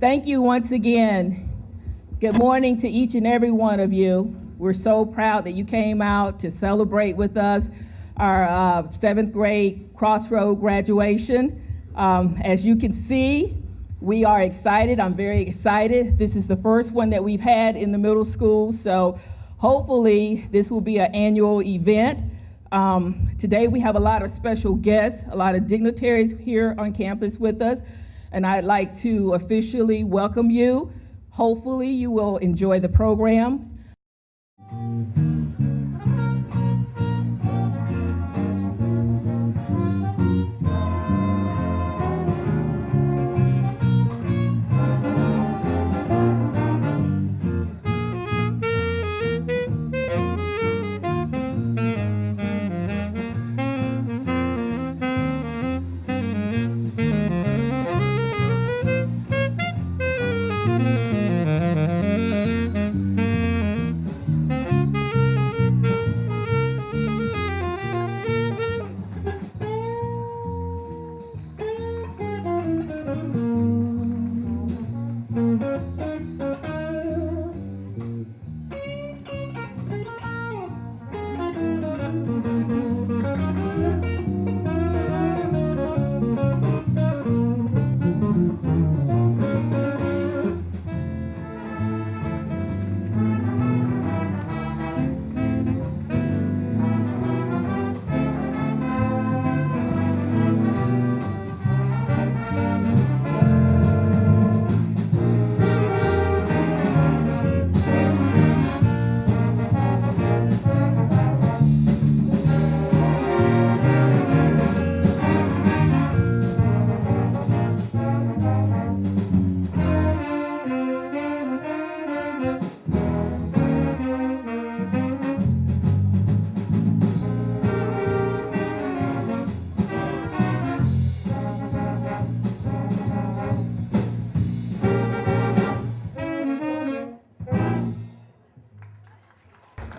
Thank you once again. Good morning to each and every one of you. We're so proud that you came out to celebrate with us our 7th grade Crossroads graduation. As you can see, we are excited. I'm very excited. This is the first one that we've had in the middle school, so hopefully this will be an annual event. Today we have a lot of special guests, a lot of dignitaries here on campus with us, and I'd like to officially welcome you. Hopefully you will enjoy the program.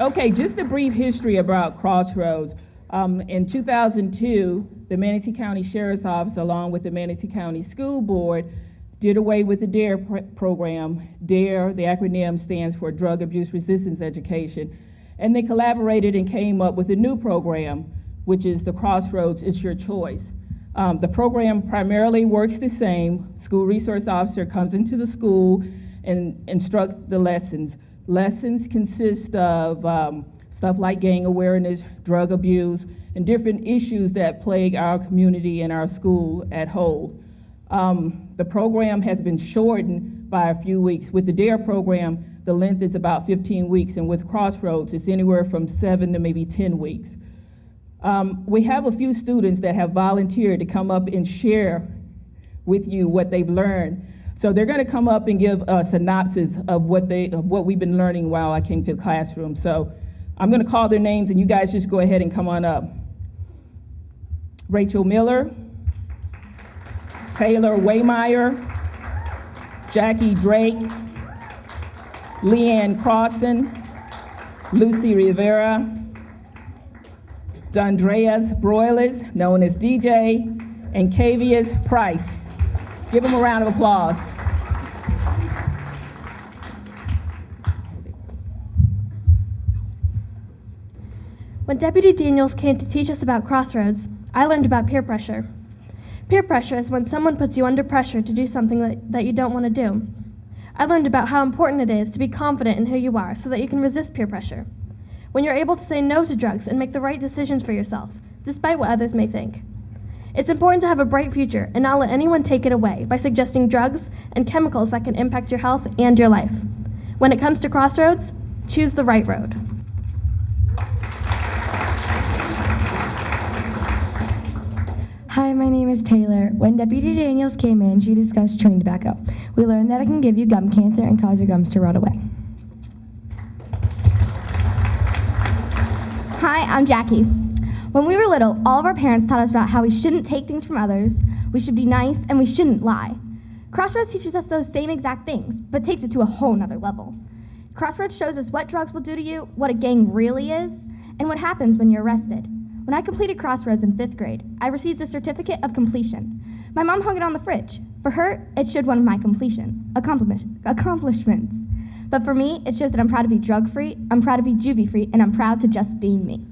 Okay, just a brief history about Crossroads. In 2002, the Manatee County Sheriff's Office, along with the Manatee County School Board, did away with the DARE program. DARE, the acronym, stands for Drug Abuse Resistance Education. And they collaborated and came up with a new program, which is the Crossroads, It's Your Choice. The program primarily works the same. School resource officer comes into the school and instructs the lessons. Lessons consist of stuff like gang awareness, drug abuse, and different issues that plague our community and our school at whole. The program has been shortened by a few weeks. With the DARE program, the length is about 15 weeks, and with Crossroads, it's anywhere from 7 to maybe 10 weeks. We have a few students that have volunteered to come up and share with you what they've learned. So they're going to come up and give a synopsis of what we've been learning while I came to the classroom. So I'm going to call their names, and you guys just go ahead and come on up. Rachel Miller, Taylor Waymeyer, Jackie Drake, Leanne Crossan, Lucy Rivera, Dondreas Broiles, known as DJ, and Cavius Price. Give them a round of applause. When Deputy Daniels came to teach us about Crossroads, I learned about peer pressure. Peer pressure is when someone puts you under pressure to do something that you don't want to do. I learned about how important it is to be confident in who you are so that you can resist peer pressure. When you're able to say no to drugs and make the right decisions for yourself, despite what others may think. It's important to have a bright future and not let anyone take it away by suggesting drugs and chemicals that can impact your health and your life. When it comes to Crossroads, choose the right road. Hi, my name is Taylor. When Deputy Daniels came in, she discussed chewing tobacco. We learned that it can give you gum cancer and cause your gums to rot away. Hi, I'm Jackie. When we were little, all of our parents taught us about how we shouldn't take things from others, we should be nice, and we shouldn't lie. Crossroads teaches us those same exact things, but takes it to a whole nother level. Crossroads shows us what drugs will do to you, what a gang really is, and what happens when you're arrested. When I completed Crossroads in 5th grade, I received a certificate of completion. My mom hung it on the fridge. For her, it showed one of my accomplishments. But for me, it shows that I'm proud to be drug-free, I'm proud to be juvie-free, and I'm proud to just be me.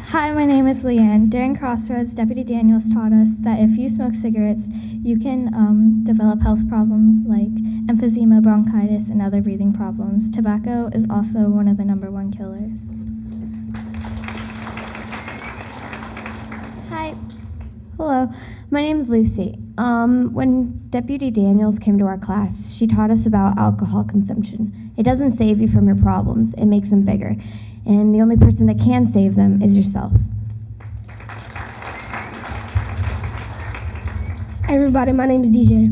Hi, my name is Leanne. During Crossroads, Deputy Daniels taught us that if you smoke cigarettes, you can develop health problems like emphysema, bronchitis, and other breathing problems. Tobacco is also one of the #1 killers. Hi. Hello. My name is Lucy. When Deputy Daniels came to our class, she taught us about alcohol consumption. It doesn't save you from your problems, it makes them bigger. And the only person that can save them is yourself. Hi everybody, my name is DJ.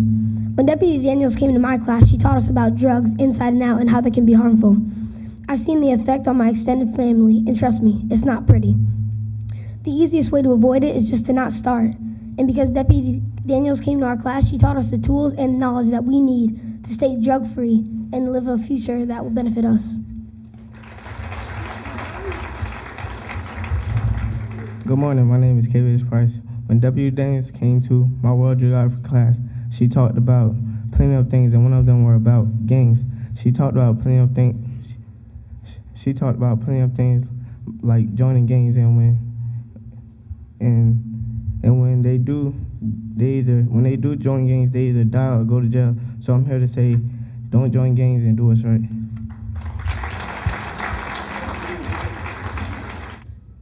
When Deputy Daniels came to my class, she taught us about drugs inside and out and how they can be harmful. I've seen the effect on my extended family, and trust me, it's not pretty. The easiest way to avoid it is just to not start. And because Deputy Daniels came to our class, she taught us the tools and knowledge that we need to stay drug-free and live a future that will benefit us. Good morning, my name is K.V.H. Price. When Deputy Daniels came to my world geography class, she talked about plenty of things, and one of them were about gangs. She talked about plenty of things. She talked about plenty of things like joining gangs, and when they do join gangs, they either die or go to jail. So I'm here to say, don't join gangs and do what's right.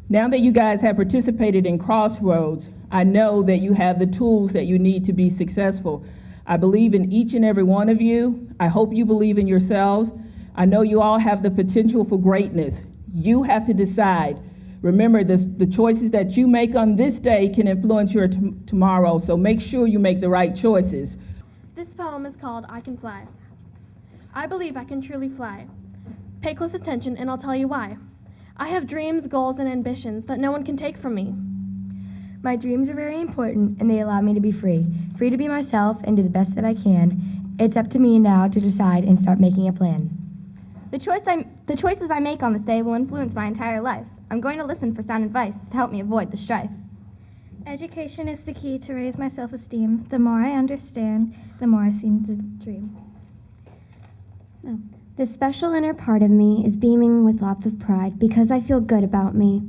Now that you guys have participated in Crossroads, I know that you have the tools that you need to be successful. I believe in each and every one of you. I hope you believe in yourselves. I know you all have the potential for greatness. You have to decide. Remember, the choices that you make on this day can influence your tomorrow, so make sure you make the right choices. This poem is called I Can Fly. I believe I can truly fly. Pay close attention and I'll tell you why. I have dreams, goals, and ambitions that no one can take from me. My dreams are very important, and they allow me to be free to be myself and do the best that I can. It's up to me now to decide and start making a plan. The choices I make on this day will influence my entire life. I'm going to listen for sound advice to help me avoid the strife. Education is the key to raise my self-esteem. The more I understand, the more I seem to dream. No. The special inner part of me is beaming with lots of pride because I feel good about me.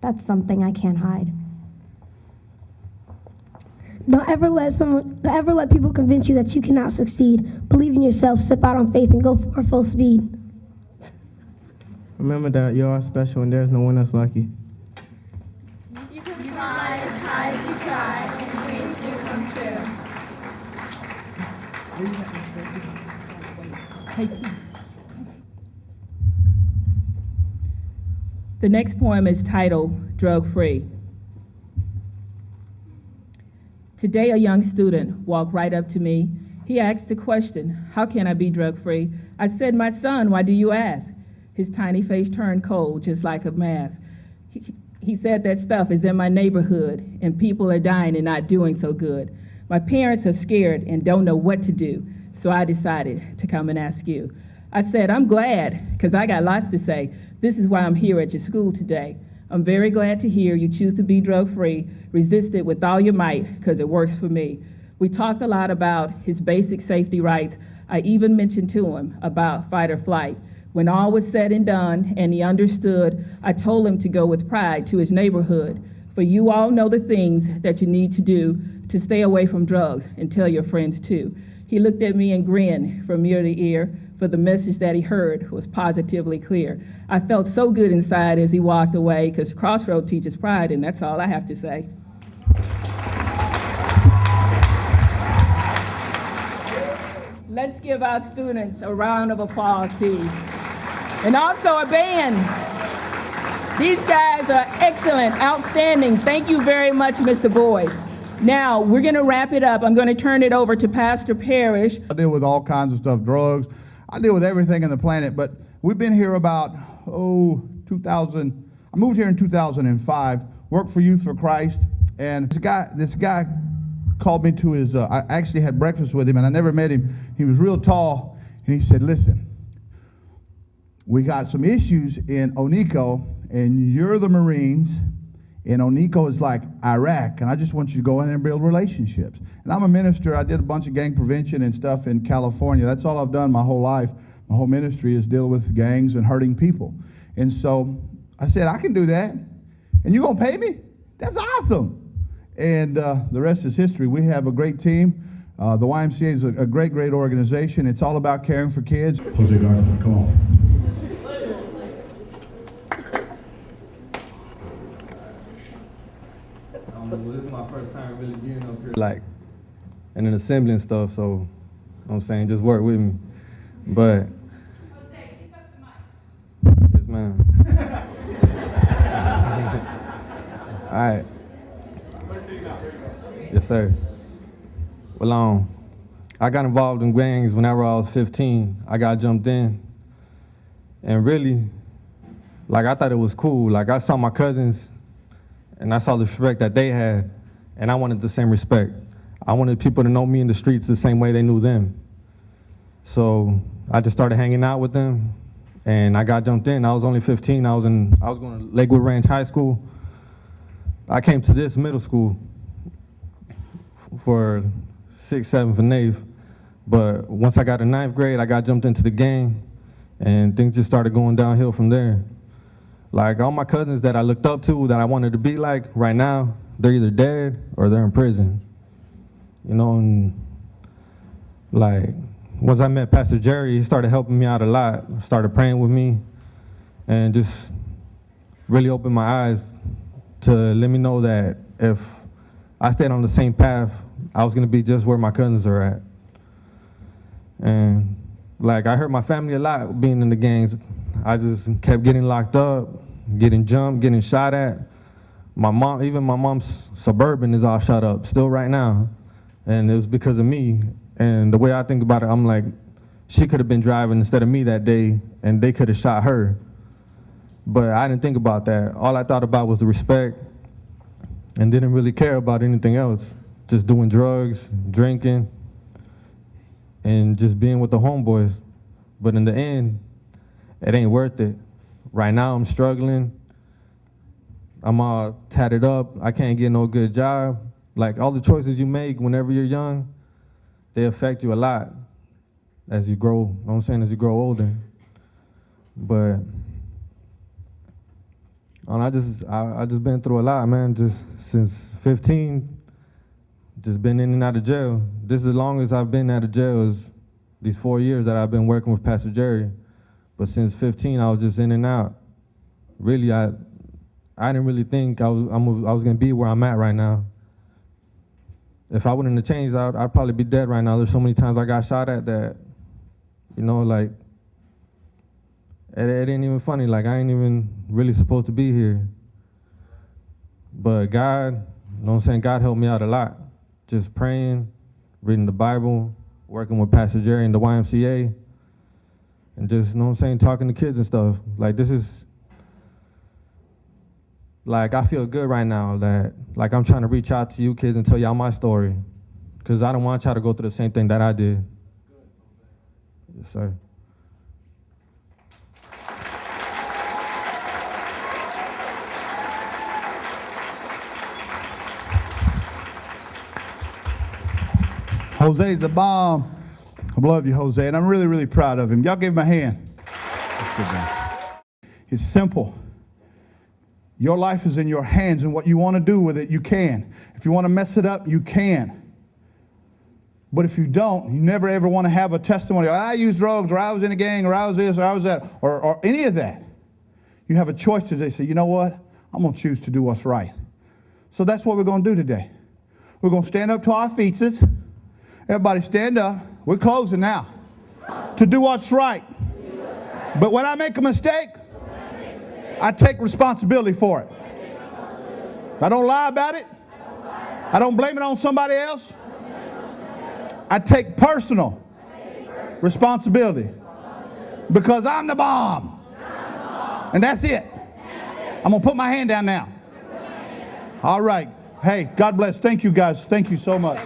That's something I can't hide. Don't ever let people convince you that you cannot succeed. Believe in yourself, step out on faith, and go for full speed. Remember that you are special and there's no one else like you. You can fly as high as you try, and dreams do come true. The next poem is titled Drug Free. Today, a young student walked right up to me. He asked the question, how can I be drug free? I said, my son, why do you ask? His tiny face turned cold, just like a mask. He said that stuff is in my neighborhood, and people are dying and not doing so good. My parents are scared and don't know what to do, so I decided to come and ask you. I said, I'm glad, because I got lots to say. This is why I'm here at your school today. I'm very glad to hear you choose to be drug-free. Resist it with all your might, because it works for me. We talked a lot about his basic safety rights. I even mentioned to him about fight or flight. When all was said and done and he understood, I told him to go with pride to his neighborhood. For you all know the things that you need to do to stay away from drugs, and tell your friends too. He looked at me and grinned from ear to ear, for the message that he heard was positively clear. I felt so good inside as he walked away, because Crossroads teaches pride, and that's all I have to say. Let's give our students a round of applause, please. And also a band. These guys are excellent, outstanding. Thank you very much, Mr. Boyd. Now, we're going to wrap it up. I'm going to turn it over to Pastor Parrish. I deal with all kinds of stuff, drugs. I deal with everything on the planet, but we've been here about, 2000. I moved here in 2005, worked for Youth for Christ, and this guy called me to his, I actually had breakfast with him, and I never met him. He was real tall, and he said, listen, we got some issues in Onico, and you're the Marines, And Onico is like Iraq, and I just want you to go in there and build relationships. And I'm a minister. I did a bunch of gang prevention and stuff in California. That's all I've done my whole life. My whole ministry is deal with gangs and hurting people. And so I said, I can do that. And you're going to pay me? That's awesome. And the rest is history. We have a great team. The YMCA is a great, great organization. It's all about caring for kids. Jose Garza, come on. This is my first time really being up here, like, in an assembly and stuff, so, you know what I'm saying, just work with me. But, Jose, pick up the mic. yes, ma'am. All right. Yes, sir. Well, I got involved in gangs whenever I was 15. I got jumped in, and really, like, I thought it was cool. Like, I saw my cousins, and I saw the respect that they had, and I wanted the same respect. I wanted people to know me in the streets the same way they knew them. So I just started hanging out with them, and I got jumped in. I was only 15. I was going to Lakewood Ranch High School. I came to this middle school for 6th, 7th, and 8th. But once I got to 9th grade, I got jumped into the gang, and things just started going downhill from there. Like, all my cousins that I looked up to, that I wanted to be like, right now, they're either dead or they're in prison. You know, and like, once I met Pastor Jerry, he started helping me out a lot, started praying with me, and just really opened my eyes to let me know that if I stayed on the same path, I was gonna be just where my cousins are at. And like, I hurt my family a lot being in the gangs. I just kept getting locked up, getting jumped, getting shot at. My mom, even my mom's Suburban is all shot up still right now. And it was because of me. And the way I think about it, I'm like, she could have been driving instead of me that day, and they could have shot her. But I didn't think about that. All I thought about was the respect, and didn't really care about anything else. Just doing drugs, drinking, and just being with the homeboys. But in the end, it ain't worth it. Right now, I'm struggling. I'm all tatted up. I can't get no good job. Like, all the choices you make whenever you're young, they affect you a lot as you grow, you know what I'm saying, as you grow older. But I just been through a lot, man, just since 15, just been in and out of jail. This is the longest I've been out of jail, is these 4 years that I've been working with Pastor Jerry. But since 15, I was just in and out. Really, I didn't really think I was gonna be where I'm at right now. If I wouldn't have changed, I'd probably be dead right now. There's so many times I got shot at that, you know, like, it ain't even funny. Like, I ain't even really supposed to be here. But God, you know what I'm saying, God helped me out a lot. Just praying, reading the Bible, working with Pastor Jerry in the YMCA, and just, you know what I'm saying, talking to kids and stuff. Like, this is, like, I feel good right now that, like, I'm trying to reach out to you kids and tell y'all my story, because I don't want y'all to go through the same thing that I did. Yes, sir. Jose's the bomb. I love you, Jose, and I'm really, really proud of him. Y'all give him a hand. That's good, man. It's simple. Your life is in your hands, and what you want to do with it, you can. If you want to mess it up, you can. But if you don't, you never ever want to have a testimony, I used drugs, or I was in a gang, or I was this, or I was that, or any of that. You have a choice today. Say, you know what? I'm going to choose to do what's right. So that's what we're going to do today. We're going to stand up to our feet. Everybody stand up. We're closing now. To do what's right. But when I make a mistake, I take responsibility for it. I don't lie about it. I don't blame it on somebody else. I take personal responsibility because I'm the bomb. And that's it. I'm going to put my hand down now. All right. Hey, God bless. Thank you, guys. Thank you so much.